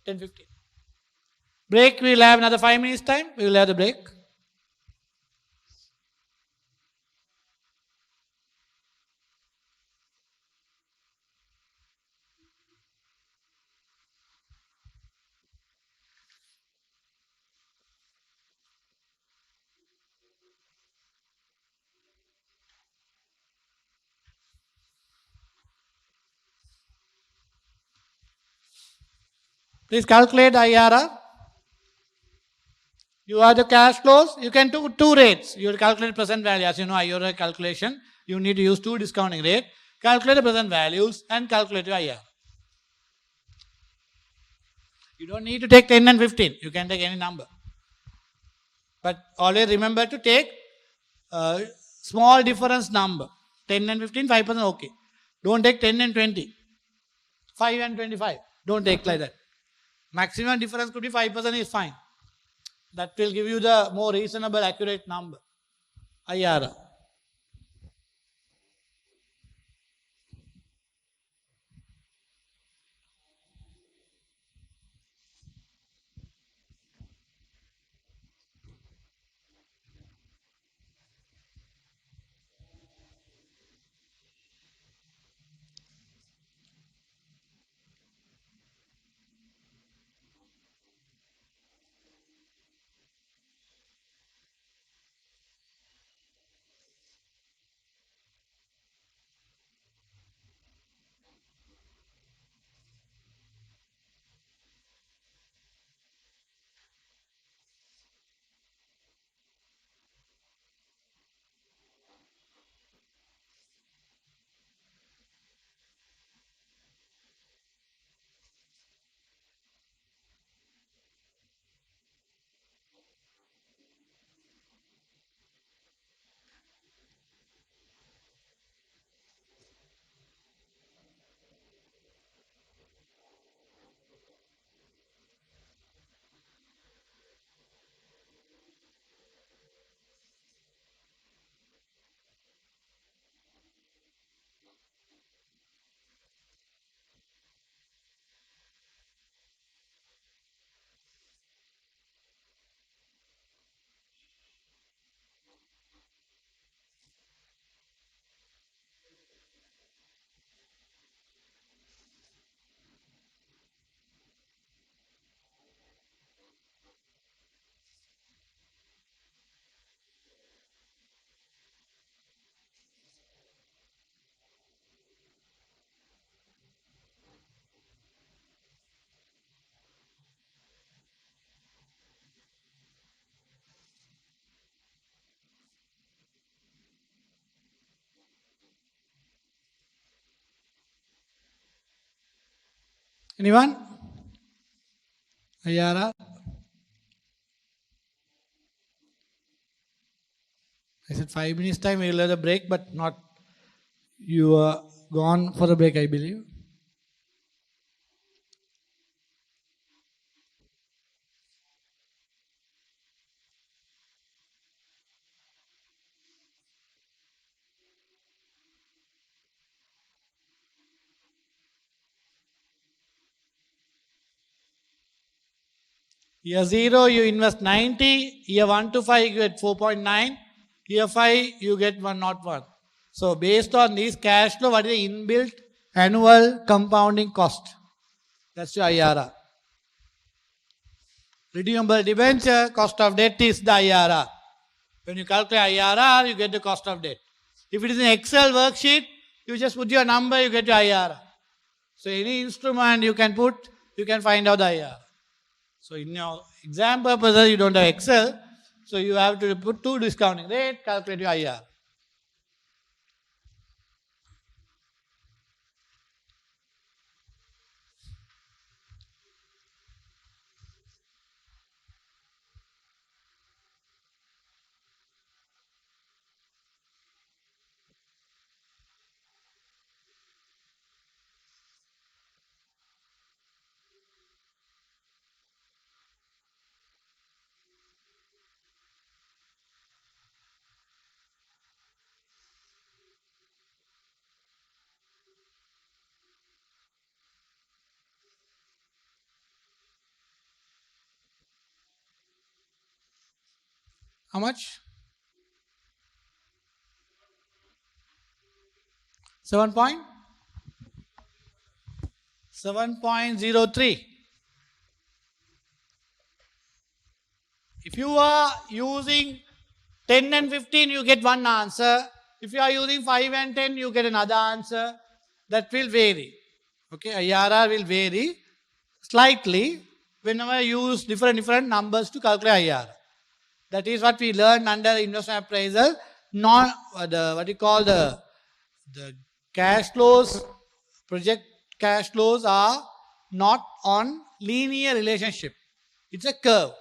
10:15. Break, we will have another 5 minutes time. We will have the break. Please calculate IRR. You have the cash flows. You can do 2 rates. You will calculate present value. As you know, IRR calculation, you need to use 2 discounting rate. Calculate the present values and calculate your IRR. You don't need to take 10 and 15. You can take any number. But always remember to take small difference number. 10 and 15, 5% okay. Don't take 10 and 20. 5 and 25. Don't take like that. Maximum difference could be 5% is fine. That will give you the more reasonable, accurate number. IRR. Anyone? IRR? I said 5 minutes time we'll have a break, but not. You are gone for a break, I believe. Year 0, you invest 90. Year 1 to 5, you get 4.9. Year 5, you get 101. So, based on this cash flow, what is the inbuilt annual compounding cost? That's your IRR. Redeemable debenture, cost of debt is the IRR. When you calculate IRR, you get the cost of debt. If it is an Excel worksheet, you just put your number, you get your IRR. So, any instrument you can put, you can find out the IRR. So, in your exam purposes, you don't have Excel. So, you have to put 2 discounting rate, calculate your IRR. How much? 7.03. If you are using 10 and 15, you get one answer. If you are using 5 and 10, you get another answer. That will vary. Okay, IRR will vary slightly whenever you use different numbers to calculate IRR. That is what we learned under investment appraisal. The cash flows, project cash flows are not on linear relationship. It's a curve.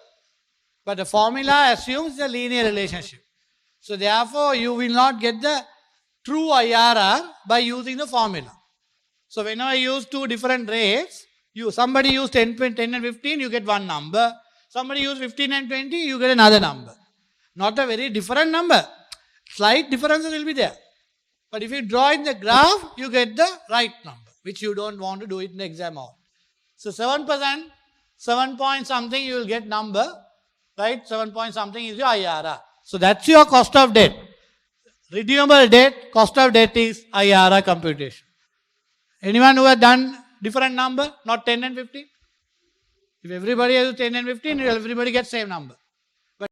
But the formula assumes a linear relationship. So therefore, you will not get the true IRR by using the formula. So whenever you use 2 different rates, somebody use 10 and 15, you get one number. Somebody use 15 and 20, you get another number. Not a very different number. Slight differences will be there. But if you draw in the graph, you get the right number, which you don't want to do it in the exam hall. So 7%, 7 point something, you will get number, right? 7 point something is your IRR. So that's your cost of debt. Redeemable debt, cost of debt is IRR computation. Anyone who has done different number, not 10 and 15? If everybody has 10 and 15, everybody gets same number.